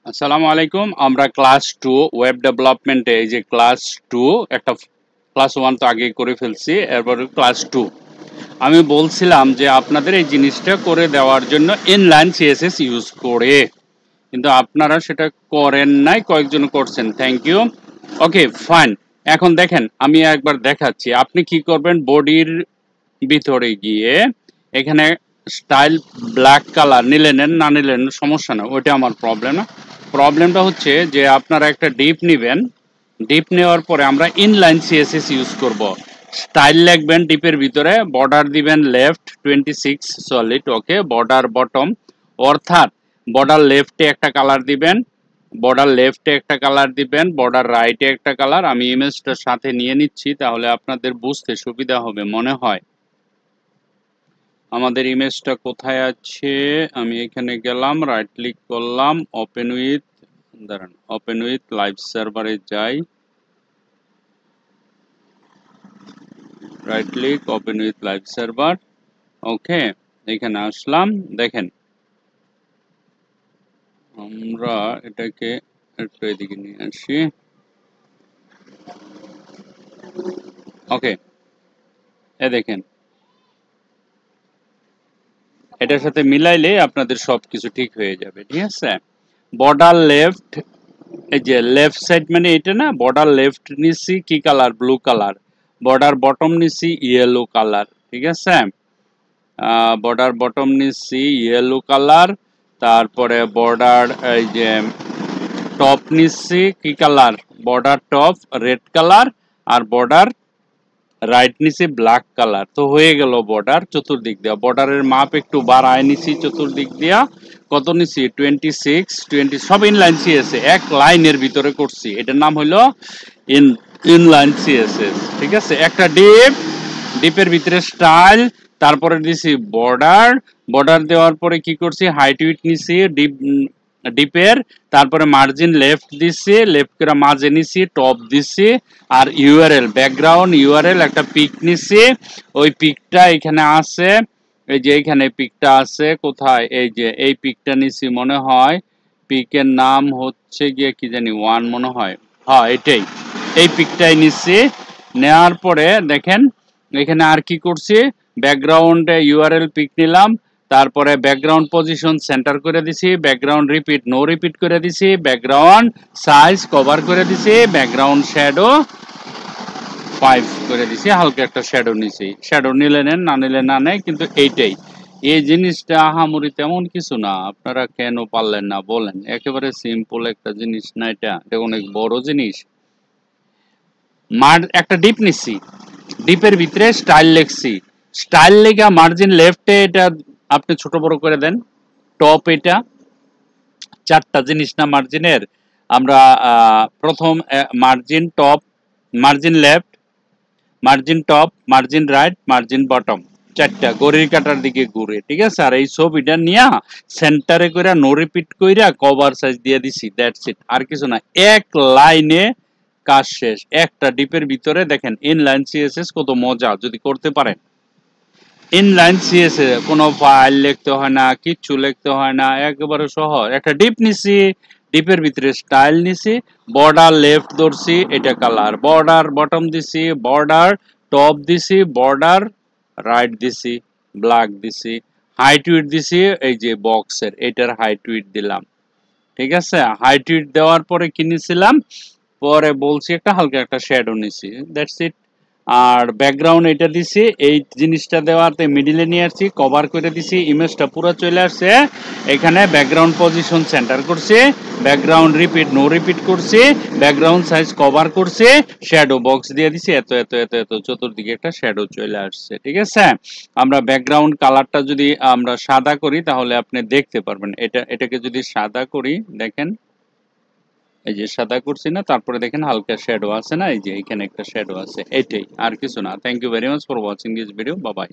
আসসালামু আলাইকুম। আমরা ক্লাস 2 ওয়েব ডেভেলপমেন্টে এই যে ক্লাস 2 একটা ক্লাস 1 তো আগে করে ফেলছি, এরপর ক্লাস 2 আমি বলছিলাম যে আপনাদের এই জিনিসটা করে দেওয়ার জন্য ইনলাইন সিএসএস ইউজ করে, কিন্তু আপনারা সেটা করেন নাই, কয়েকজন করছেন। Thank you. Okay fine. এখন দেখেন আমি একবার দেখাচ্ছি। আপনি কি করবেন, বডির ভিতরে গিয়ে এখানে স্টাইল ব্ল্যাক কালার নিলেন না নিলেন সমস্যা না, ওইটা আমার প্রবলেম না। প্রবলেমটা হচ্ছে যে আপনারা একটা ডিপ নেবেন। ডিপ নেওয়ার পরে আমরা ইনলাইন সিএসএস ইউজ করব। স্টাইল লিখবেন ডিপের ভিতরে, বর্ডার দিবেন লেফট 26 সলিড, ওকে। বর্ডার বটম, অর্থাৎ বর্ডার লেফটে একটা কালার দিবেন, বর্ডার লেফটে একটা কালার দিবেন, বর্ডার রাইটে একটা কালার। আমি ইমেজটার সাথে নিয়ে নিচ্ছি, তাহলে আপনাদের বুঝতে সুবিধা হবে মনে হয়। আমাদের ইমেজটা কোথায় আছে, আমি এখানে গেলাম, রাইট ক্লিক করলাম, ওপেন উইথ, দাঁড়ান, ওপেন উইথ লাইভ সার্ভারে যাই, right click, open with live server, okay. এখানে আসলাম, দেখেন আমরা এটাকে একটু এদিকে নিয়ে আসি, ওকে। এ দেখেন, এটার সাথে মিলাইলে আপনাদের সবকিছু ঠিক হয়ে যাবে, ঠিক আছে। বর্ডার লেফট, এই যে লেফট সাইড মানে এটা না, বর্ডার লেফট নিছি কি colour, blue colour. Border bottom নিছি ইয়েলো কালার, ঠিক আছে। বর্ডার বটম নিছি ইয়েলো কালার। তারপরে বর্ডার এই যে টপ নিছি কি colour, border top red colour. আর বর্ডার রাইট নিচে ব্ল্যাক কালার। তো হয়ে গেল বর্ডার চতুর্দিক দিয়া। বর্ডারের মাপ একটু বাড়ায় নিছি চতুর্দিক দিয়া। কত নিছি, 26 20, সব ইনলাইন সিএসএস, এক লাইনের ভিতরে করছি। এটার নাম হলো ইনলাইন সিএসএস, ঠিক আছে। একটা ডিপ, ডিপের ভিতরে স্টাইল, তারপরে দিছি বর্ডার। বর্ডার দেওয়ার পরে কি করছি, হাইট উইথ নিছি ডিপ, ডিপের, তারপরে মার্জিন লেফট দিছি, লেফট করে মাঝে নিছি, টপ দিছি। আর ইউআরএল ব্যাকগ্রাউন্ড ইউআরএল একটা পিক নিছি, ওই পিকটা এখানে আছে, এই যে এইখানে পিকটা আছে কোথায়, এই যে এই পিকটা নিছি মনে হয়। পিকের নাম হচ্ছে গিয়ে কি জানি 1 মনে হয়, হ্যাঁ এটাই, এই পিকটাই নিছি। নেওয়ার পরে দেখেন এখানে আর কি করছি, ব্যাকগ্রাউন্ডে ইউআরএল পিক নিলাম, তারপরে ব্যাকগ্রাউন্ড পজিশন সেন্টার করে দিছি, ব্যাকগ্রাউন্ড রিপিট নো রিপিট করে দিছি, ব্যাকগ্রাউন্ড সাইজ কভার করে দিছি, ব্যাকগ্রাউন্ড শ্যাডো 5 করে দিছি, হালকা একটা শ্যাডো নিছি। শ্যাডো নিলে নেন, না নিলে না নেয়, কিন্তু এইটাই। এই জিনিসটা আহামরি তেমন কিছু না, আপনারা কেন পারলেন না বলেন। একেবারে সিম্পল একটা জিনিস না, এটা অনেক বড় জিনিস। একটা ডিপ নিছি, ডিপের ভিতরে স্টাইল লিখছি, স্টাইল লেখা মার্জিন লেফটে এটা আপনি ছোট বড় করে দেন। টপ এটা চারটা জিনিস না মার্জিনের, আমরা প্রথম margin top, margin left, margin top, margin right, margin bottom, চারটা ঘড়ির কাটার দিকে ঘুরে, ঠিক আছে। আর এই ছবিটা নিয়ে সেন্টারে কইরা নো রিপিট কইরা কভার সাইজ দিয়ে দিছি, দ্যাটস ইট, আর কিছু না। এক লাইনে কাজ শেষ। একটা ডিপের ভিতরে দেখেন ইনলাইন সিএসএস কত মজা যদি করতে পারেন। ইনলাইন সিএসএস কোনো ফাইল লিখতে হয় না, কিচ্ছু লিখতে হয় না, একেবারে সহজ। একটা ডিপ নিছি, ডিপের ভিতরে স্টাইল নিছি, বর্ডার লেফট ধরছি, এটা কালার, বর্ডার বটম দিছি, বর্ডার টপ দিছি, বর্ডার রাইট দিছি, ব্ল্যাক দিছি, হাইট উইথ দিছি, এই যে বক্সের এটার হাইট উইথ দিলাম, ঠিক আছে। হাইট উইথ দেওয়ার পরে কি নিছিলাম, পরে বলছি একটা হালকা একটা শ্যাডো নিছি, দ্যাটস ইট। আর ব্যাকগ্রাউন্ড এটা দিছি, এই জিনিসটা দেওয়াতে মিডিলে নিয়ে আসছি, কভার করে দিছি, ইমেজটা পুরো চলে আসছে। এখানে ব্যাকগ্রাউন্ড পজিশন সেন্টার করছি, ব্যাকগ্রাউন্ড রিপিট নো রিপিট করছি, ব্যাকগ্রাউন্ড সাইজ কভার করছি, শ্যাডো বক্স দিয়ে দিছি, এত এত এত এত চতুর্দিকে একটা শ্যাডো চলে আসছে, ঠিক আছে। আমরা ব্যাকগ্রাউন্ড কালারটা যদি আমরা সাদা করি তাহলে আপনি দেখতে পারবেন। এটাকে যদি সাদা করি, দেখেন এই যে সাদা করছি না, তারপরে দেখেন হালকা শ্যাডো আছে না, এই যে এখানে একটা শ্যাডো আছে, এটাই, আর কিছু না। Thank you very much for watching this video, bye by.